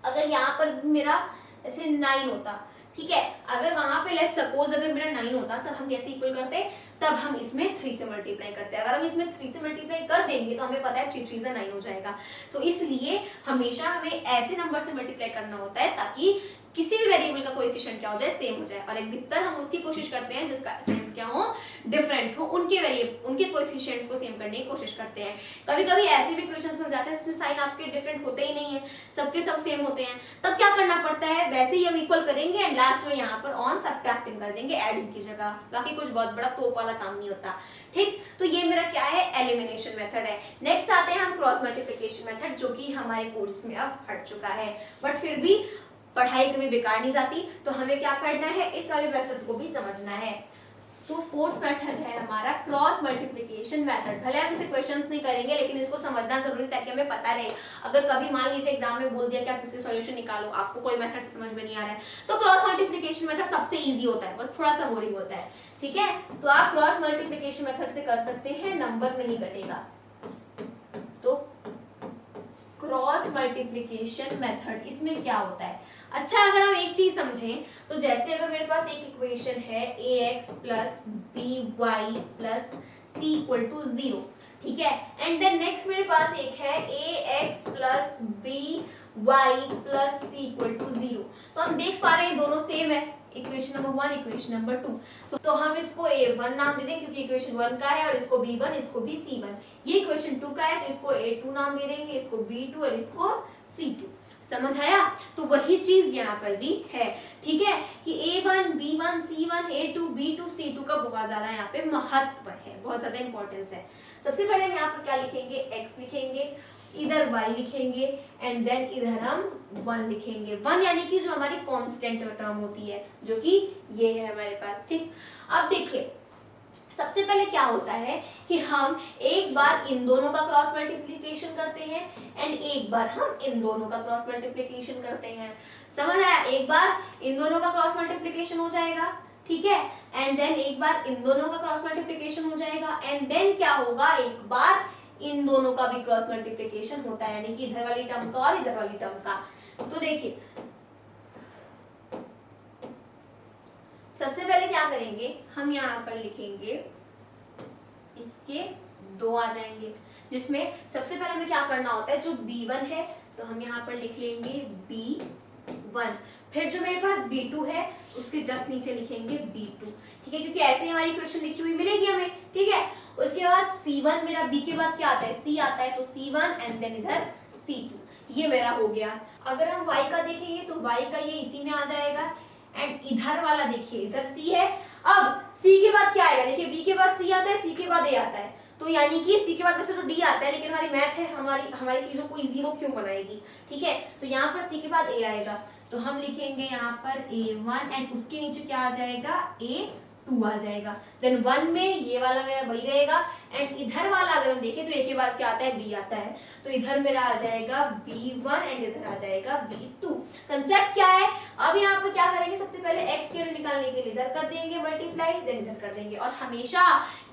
अगर यहाँ पर मेरा ऐसे 9 होता, ठीक है, अगर वहां पे लेट्स सपोज अगर मेरा 9 होता तब हम कैसे इक्वल करते, तब हम इसमें 3 से मल्टीप्लाई करते हैं। अगर हम इसमें 3 से मल्टीप्लाई कर देंगे तो हमें पता है 3 3 से 9 हो जाएगा। तो इसलिए हमेशा हमें ऐसे नंबर से मल्टीप्लाई करना होता है ताकि किसी भी वेरिएबल का कोएफिशिएंट क्या हो जाए, सेम हो जाए। और अधिकतर हम उसकी कोशिश करते हैं जिसका साइंस क्या हो, डिफरेंट हो, उनके कोएफिशिएंट्स को सेम करने की कोशिश करते हैं। कभी कभी ऐसे भी इक्वेशंस मिल जाते हैं जिसमें साइन आपके डिफरेंट होते ही नहीं है, सबके सब सेम होते हैं, तब क्या करना पड़ता है, वैसे ही हम इक्वल करेंगे एंड लास्ट में यहाँ पर ऑन सबट्रैक्टिंग कर देंगे एडिंग की जगह। बाकी कुछ बहुत बड़ा तोप वाला वाला काम नहीं होता। ठीक, तो ये मेरा क्या है, एलिमिनेशन मेथड है। नेक्स्ट आते हैं हम क्रॉस मल्टीप्लिकेशन मेथड, जो कि हमारे कोर्स में अब हट चुका है, बट फिर भी पढ़ाई कभी बेकार नहीं जाती, तो हमें क्या करना है, इस वाले मेथड को भी समझना है। तो फोर्थ मेथड है हमारा क्रॉस मल्टीप्लिकेशन मेथड। भले हम इसे क्वेश्चंस नहीं करेंगे, लेकिन इसको समझना जरूरी ताकि हमें पता रहे। अगर कभी मान लीजिए एग्जाम में बोल दिया कि आप इसके सॉल्यूशन निकालो, आपको कोई मेथड से समझ में नहीं आ रहा है, तो क्रॉस मल्टीप्लिकेशन मेथड सबसे इजी होता है, बस थोड़ा सा बोरिंग होता है। ठीक है, तो आप क्रॉस मल्टीप्लिकेशन मेथड से कर सकते हैं, नंबर नहीं घटेगा। तो क्रॉस मल्टीप्लिकेशन मेथड, इसमें क्या होता है? अच्छा, अगर हम एक चीज समझें तो जैसे अगर मेरे पास एक इक्वेशन है ax plus by plus c equal to 0, ठीक है, एंड देन नेक्स्ट मेरे पास एक है ax plus by plus c equal to 0, तो हम देख पा रहे हैं दोनों सेम है, इक्वेशन नंबर 1 इक्वेशन नंबर 2, तो हम इसको a1 नाम दे देंगे क्योंकि इक्वेशन 1 का है, और इसको b1, इसको भी c1। ये इक्वेशन 2 का है तो इसको a2 नाम दे देंगे, इसको b2 और इसको c2। समझ आया? तो वही चीज यहाँ पर भी है। ठीक है, कि a1 b1 c1 a2 b2 c2 का बहुत ज्यादा यहाँ पे महत्व है, बहुत ज्यादा इंपॉर्टेंस है। सबसे पहले हम यहाँ पर क्या लिखेंगे, x लिखेंगे, इधर y लिखेंगे, एंड देन इधर हम 1 लिखेंगे। 1 यानी कि जो हमारी कांस्टेंट टर्म होती है, जो कि ये है हमारे पास। ठीक, अब देखिए सबसे पहले क्या होता है कि हम एक बार इन दोनों का क्रॉस मल्टीप्लिकेशन करते हैं, एंड एक बार हम इन दोनों का क्रॉस मल्टीप्लिकेशन करते हैं। समझ आया? एक बार इन दोनों का क्रॉस मल्टीप्लिकेशन हो जाएगा, ठीक है, एंड देन एक बार इन दोनों का क्रॉस मल्टीप्लिकेशन हो जाएगा, एंड देन क्या होगा, एक बार इन दोनों का भी क्रॉस मल्टीप्लिकेशन होता है, यानी कि इधर वाली टर्म का और इधर वाली टर्म का। तो देखिए सबसे पहले क्या करेंगे, हम यहाँ पर लिखेंगे, इसके 2 आ जाएंगे, जिसमें सबसे पहले हमें क्या करना होता है, जो b1 है तो हम यहाँ पर लिख लेंगे b1, फिर जो मेरे पास b2 है उसके जस्ट नीचे लिखेंगे b2। ठीक है, क्योंकि ऐसे ही हमारी इक्वेशन लिखी हुई मिलेगी हमें। ठीक है, उसके बाद c1 मेरा b के बाद क्या आता है, c आता है, तो c1 एंड देन इधर c2, ये मेरा हो गया। अगर हम y का देखेंगे तो y का ये इसी में आ जाएगा, एंड इधर वाला देखिए इधर c है। अब c के बाद क्या आएगा, देखिए b के बाद c आता है, c के बाद a आता है, तो यानी कि c के बाद वैसे तो d आता है, लेकिन हमारी मैथ है, हमारी चीजों को इजी वो क्यों बनाएगी। ठीक है, तो यहाँ पर c के बाद a आएगा, तो हम लिखेंगे यहाँ पर a1, एंड उसके नीचे क्या आ जाएगा, a2 आ जाएगा। देन 1 में ये वाला मेरा वही रहेगा, एंड इधर वाला अगर हम देखें तो a के बाद क्या आता है, b आता है, तो इधर मेरा आ जाएगा b1 एंड इधर आ जाएगा b2। कंसेप्ट क्या है, अब यहाँ पर क्या करेंगे, सबसे पहले x की वैल्यू निकालने के लिए इधर कर देंगे मल्टीप्लाई, देन इधर कर देंगे, और हमेशा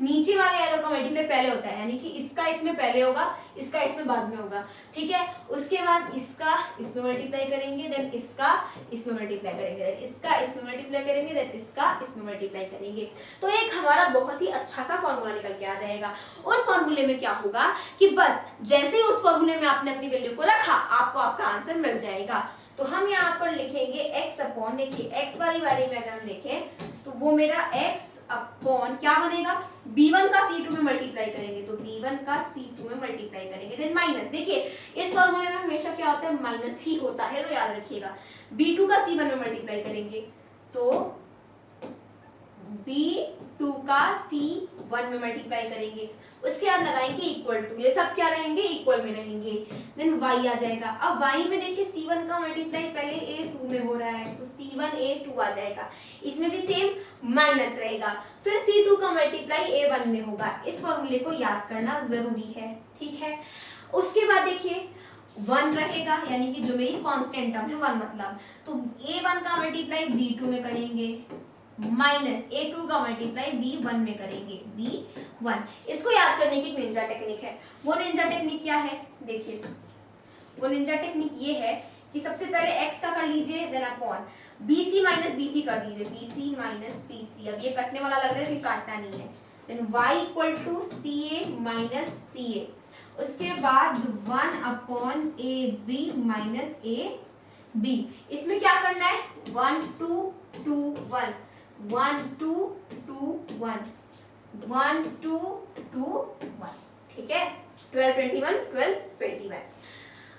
नीचे वाले एरो का मल्टीप्लाई पहले होता है, यानी कि इसका इसमें पहले होगा, इसका इसमें बाद में होगा। ठीक है, उसके बाद इसका इसमें मल्टीप्लाई करेंगे, देन इसका इसमें मल्टीप्लाई करेंगे, देन इसका इसमें मल्टीप्लाई करेंगे, देन इसका इसमें मल्टीप्लाई करेंगे, तो एक हमारा बहुत ही अच्छा सा फॉर्मूला निकल के आ जाएगा। उस फॉर्मूले में क्या होगा कि बस जैसे ही उस फॉर्मूले में आपने अपनी वैल्यू को रखा, आपको आपका आंसर मिल जाएगा। तो हम यहाँ पर लिखेंगे x अपॉन, देखिए x वाली वैल्यू में अगर हम देखें तो वो मेरा x अपॉन क्या बनेगा, b1 का c2 में मल्टीप्लाई करेंगे, तो b1 का c2 में मल्टीप्लाई करेंगे, देन माइनस, देखिए इस फॉर्मूले में हमेशा क्या होता है, माइनस ही होता है, तो याद रखिएगा। b2 का c1 में मल्टीप्लाई करेंगे, तो b2 का c1 में मल्टीप्लाई करेंगे, उसके बाद लगाएंगे इक्वल टू, ये सब क्या रहेंगे, इक्वल में रहेंगे, देन y आ जाएगा। अब y में देखिए c1 का मल्टीप्लाई पहले a2 में हो रहा है, तो c1 a2 आ जाएगा, इसमें भी सेम माइनस रहेगा, फिर c2 का मल्टीप्लाई a1 में होगा। इस फॉर्मूले को याद करना जरूरी है। ठीक है, उसके बाद देखिए 1 रहेगा, यानी कि जो मेरी कांस्टेंट टर्म है 1 मतलब, तो a1 का मल्टीप्लाई b2 में करेंगे, माइनस a2 का मल्टीप्लाई b1 में करेंगे, b1। इसको याद करने की एक निंजा टेक्निक है। वो निंजा टेक्निक क्या है, देखिए वो निंजा टेक्निक ये है कि सबसे पहले x का कर लीजिए, then upon bc minus bc कर दीजिए, bc माइनस bc, अब ये कटने वाला लग रहा है कि काटना नहीं है, then y equal to ca minus ca, उसके बाद 1 अपॉन ab माइनस ab, इसमें क्या करना है, 1 2 2 1 1 2 2 1 1 2 2 1, ठीक है, 12 21 12 21।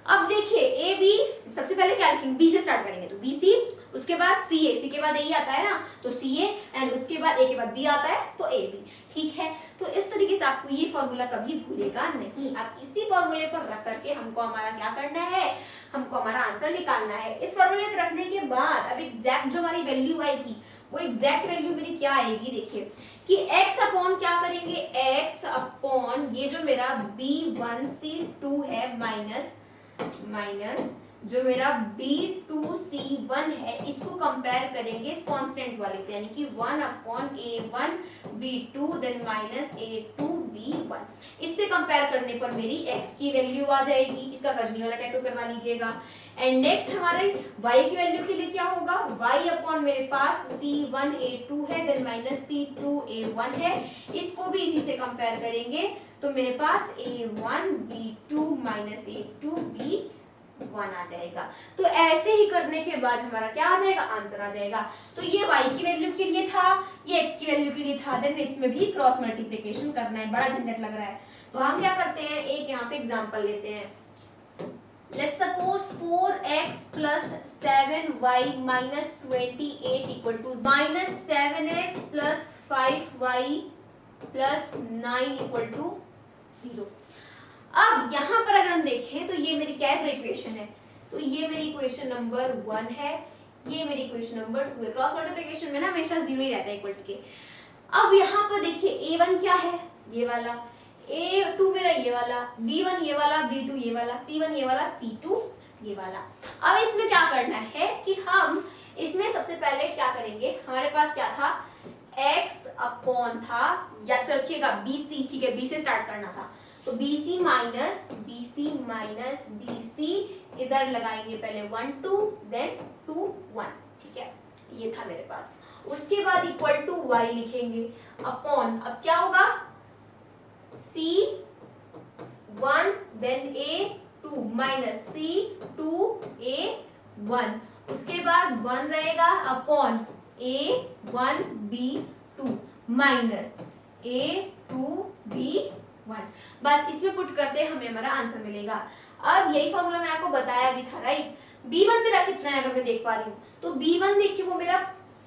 अब देखिए ए बी, सबसे पहले क्या लिखेंगे, बी से स्टार्ट करेंगे, तो बी सी, उसके बाद सी ए, सी के बाद ए आता है ना, तो सी ए, एंड उसके बाद ए के बाद बी आता है तो ए बी। ठीक है, तो इस तरीके से आपको ये फॉर्मूला कभी भूलेगा नहीं। आप इसी फॉर्मूले पर रख करके हमको हमारा क्या करना है, हमको हमारा आंसर निकालना है। इस फॉर्मूले पर रखने के बाद अब एग्जैक्ट जो हमारी वैल्यू आएगी वो एग्जैक्ट वैल्यू मेरी क्या आएगी, देखिए कि x अपॉन क्या करेंगे, x अपॉन ये जो मेरा B1C2 है माइनस जो मेरा B2C1 है, इसको कंपेयर करेंगे इस कांस्टेंट वाले से, यानी कि 1 upon A1 B2 then minus A2 B1। इससे कंपेयर करने पर मेरी x की वैल्यू आ जाएगी। इसका गजनी वाला टैटू करवा लीजिएगा। एंड नेक्स्ट हमारे y की वैल्यू के लिए क्या होगा, y अपॉन मेरे पास C1 A2 है देन माइनस C2 A1 है, इसको भी इसी से कंपेयर करेंगे तो मेरे पास A1 B2 minus A2 B1 आ जाएगा। तो ऐसे ही करने के बाद हमारा क्या आ जाएगा, आंसर आ जाएगा। तो ये y की वैल्यू के लिए था, ये x की वैल्यू के लिए था, देन इसमें भी क्रॉस मल्टीप्लिकेशन करना है, बड़ा झंझट लग रहा है। तो हम क्या करते हैं, एक यहाँ पे एग्जांपल लेते हैं। Let's suppose 4x plus 7y minus 28 equal to minus 7x plus 5y plus 9 equal to 0। अब यहाँ पर अगर हम देखें तो ये मेरी क्या है, तो इक्वेशन है, तो ये मेरी इक्वेशन नंबर 1 है, ये मेरी इक्वेशन नंबर 2 है। क्रॉस मल्टीप्लिकेशन में ना हमेशा 0 ही रहता है इक्वल के। अब यहाँ पर देखिए A1 क्या है, ये वाला, A2 मेरा ये वाला, B1 ये वाला, B2 ये वाला, C1 ये वाला, C2 ये वाला। अब इसमें क्या करना है कि हम इसमें सबसे पहले क्या करेंगे, हमारे पास क्या था, x अपॉन था, याद रखिएगा BC, ठीक है, B से स्टार्ट करना था, तो BC माइनस BC इधर लगाएंगे पहले 1 2 देन 2 1, ठीक है, ये था मेरे पास। उसके बाद इक्वल टू y लिखेंगे अपॉन, अब क्या होगा, C1 then A2 minus C2 A1, उसके बाद 1 रहेगा upon A1 B2 minus A2 B1। बस इसमें पुट करते हमें हमारा आंसर मिलेगा। अब यही फॉर्मूला मैंने आपको बताया भी था, राइट। B1 मेरा कितना है, अगर मैं देख पा रही हूँ तो B1 देखिए वो मेरा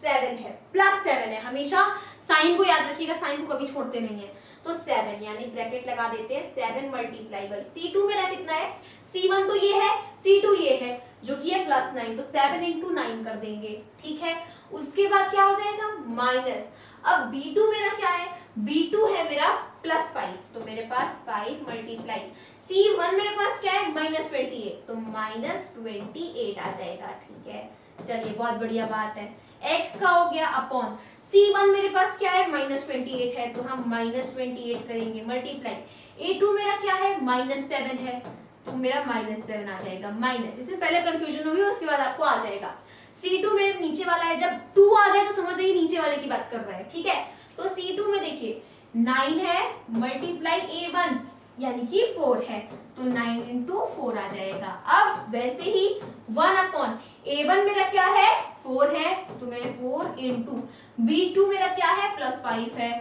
7 है, प्लस 7 है। हमेशा साइन को याद रखिएगा, साइन को कभी छोड़ते नहीं है। तो 7 यानी ब्रैकेट लगा देते हैं, 7 मल्टीप्लाई बाई C2 मेरा कितना है, C1 तो ये है, C2 ये है जो कि है प्लस 9, तो 7 इंटू 9 कर देंगे, ठीक है। उसके बाद क्या हो जाएगा, माइनस, अब B2 मेरा क्या है, B2 है मेरा प्लस 5, तो मेरे पास 5 मल्टीप्लाई, C1 मेरे पास क्या है, माइनस 28, तो माइनस 28 आ जाएगा, ठीक है। चलिए बहुत बढ़िया बात है। x का हो गया अपॉन C1 मेरे पास क्या है, माइनस 28 है, तो हम माइनस 28 करेंगे मल्टीप्लाई, A2 मेरा क्या है, माइनस 7 है, तो मेरा माइनस 7 आ जाएगा, माइनस, इसमें पहले कंफ्यूजन होगी उसके बाद आपको आ जाएगा। C2 मेरे नीचे वाला है, जब 2 आ जाए तो समझ जाइए नीचे वाले की बात कर रहा है, ठीक है। तो C2 में देखिए 9 है मल्टीप्लाई A1 यानी कि 4 है, तो 9 इंटू 4 आ जाएगा। अब वैसे ही 1 अपॉन A1 मेरा क्या है, 4 है, तो मेरे 4 इंटू B2 मेरा क्या है, प्लस 5 है,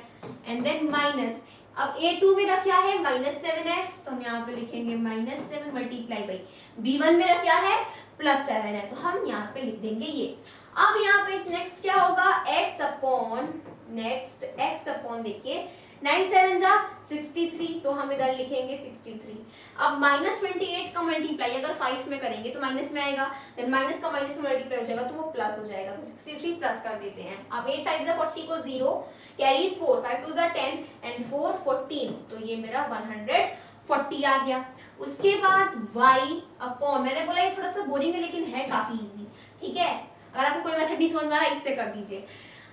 एंड देन माइनस, अब A2 मेरा क्या है, माइनस 7 है, तो हम यहाँ पे लिखेंगे माइनस 7 मल्टीप्लाई बाई B1 मेरा क्या है, प्लस 7 है, तो हम यहाँ पे लिख देंगे ये। अब यहाँ पे नेक्स्ट क्या होगा, x upon, next x upon देखिए 9 7 जा 63, तो हम इधर लिखेंगे 63। अब माइनस 28 का मल्टीप्लाई अगर 5 में करेंगे तो माइनस में आएगा, देन माइनस का माइनस में मल्टीप्लाई हो जाएगा तो वो प्लस हो जाएगा, तो 63 प्लस कर देते हैं। अब 8 5 जा 40 को 0 कैरीज 4, 5 2 जा 10 एंड 4 14, तो ये मेरा 140 आ गया। उसके बाद y अपॉन, मैंने बोला ये थोड़ा सा बोरिंग है लेकिन है काफी इजी, ठीक है। अगर आपको कोई मेथड नहीं समझ में आ रहा इससे कर दीजिए।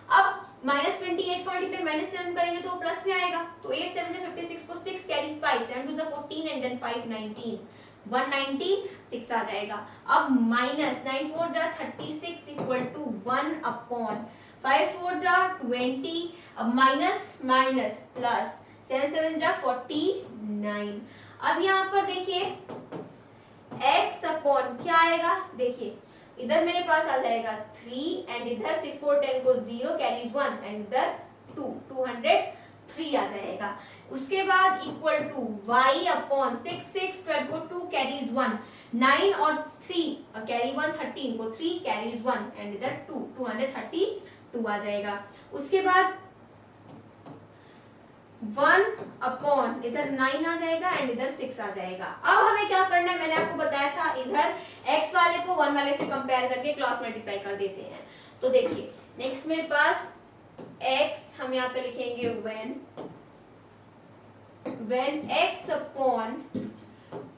अब माइनस 28 को मल्टीप्लाई माइनस 7 करेंगे तो प्लस में आएगा, तो 8 7 जा 56 को 6 कैरीज 5, 7 2 जा 14 एंड देन 5 19, 196 आ जाएगा। अब माइनस 9 4 जा 36 इक्वल टू 1 अपॉन 5 4 जा 20, अब माइनस माइनस प्लस 7 7 जा 49। अब यहाँ पर देखिए x अपॉन क्या आएगा, देखिए इधर मेरे पास आ जाएगा 3 एंड इधर 6 4 10 को 0 कैरीज 1 एंड इधर 2 203 आ जाएगा। उसके बाद इक्वल टू y अपॉन 6 6 12 को 2 कैरीज 1, 9 और 3 कैरी 1 13 को 3 कैरीज 1 एंड इधर 2 232 आ जाएगा। उसके बाद 1 अपॉन इधर 9 आ जाएगा एंड इधर 6 आ जाएगा। अब हमें क्या करना है, मैंने आपको बताया था इधर x वाले को 1 वाले से कंपेयर करके क्रॉस मल्टीप्लाई कर देते हैं। तो देखिए नेक्स्ट मेरे पास x हम यहाँ पे लिखेंगे when x upon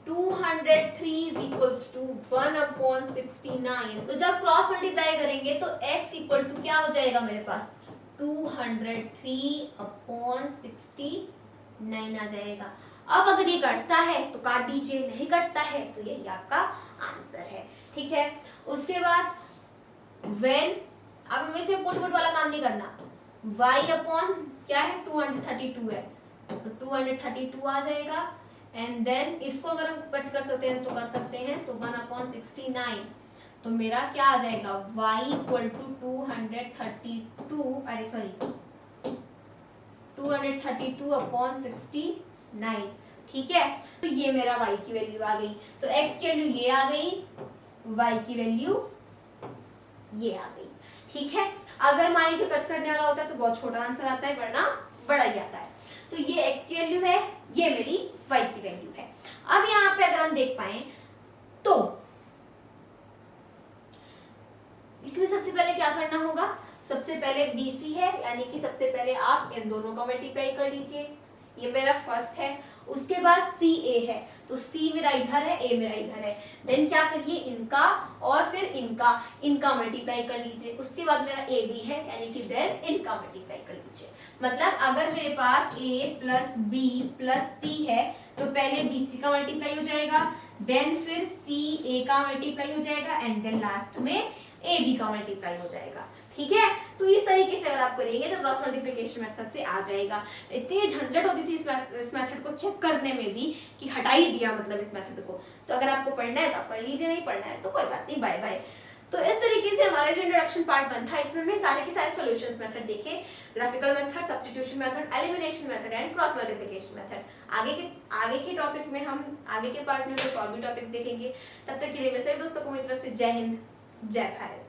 203 is equals to 1 upon 69, तो जब क्रॉस मल्टीप्लाई करेंगे तो x इक्वल टू क्या हो जाएगा मेरे पास 203 अपॉन 69 आ जाएगा। अब अगर ये कटता है तो काट दीजिए, नहीं कटता है तो यही आपका आंसर है। ठीक है, उसके बाद when, अब हमें इसमें पुट पुट वाला काम नहीं करना, y अपॉन क्या है 232 है तो 232 आ जाएगा एंड देन इसको अगर हम कट कर सकते हैं तो कर सकते हैं, तो 1 अपॉन 69 तो मेरा क्या आ जाएगा y इक्वल टू 232, अरे सॉरी 232 अपॉन 69। ठीक है, तो ये मेरा y की वैल्यू आ गई, तो x की वैल्यू ये आ गई, y की वैल्यू ये आ गई। ठीक है, अगर मान लीजिए कट करने वाला होता है तो बहुत छोटा आंसर आता है, वरना बड़ा ही आता है। तो ये x की वैल्यू है, ये मेरी y की वैल्यू है। अब यहाँ पे अगर हम देख पाए तो इसमें सबसे पहले क्या करना होगा, सबसे पहले BC है यानी कि सबसे पहले आप इन दोनों का मल्टीप्लाई कर लीजिए, ये मेरा फर्स्ट है। उसके बाद CA है तो C मेरा इधर है, A मेरा इधर है, देन क्या करिए इनका और फिर इनका मल्टीप्लाई कर लीजिए। उसके बाद मेरा AB है यानी कि देन इनका मल्टीप्लाई कर लीजिए। मतलब अगर मेरे पास A plus B plus C है तो पहले BC का मल्टीप्लाई हो जाएगा, देन फिर CA का मल्टीप्लाई हो जाएगा एंड देन लास्ट में AB का मल्टीप्लाई हो जाएगा। ठीक है, तो इस तरीके से अगर आप करेंगे तो क्रॉस मल्टीप्लिकेशन मेथड से आ जाएगा। इतनी झंझट होती थी इस मेथड को चेक करने में भी कि हटा ही दिया मतलब इस मेथड को। तो अगर आपको पढ़ना है तो आप पढ़ लीजिए, नहीं पढ़ना है तो कोई बात नहीं, बाय बाय। तो इस तरीके से हमारा जो इंट्रोडक्शन पार्ट 1 था इसमें हमने सारे के सारे सॉल्यूशंस मेथड देखे, graphical method, substitution method, elimination method and cross multiplication method. आगे के टॉपिक में हम आगे के पार्ट में कुछ और भी टॉपिक्स देखेंगे। तब तक के लिए मैं सभी दोस्तों को मेरी तरफ से जय हिंद, जय भारत।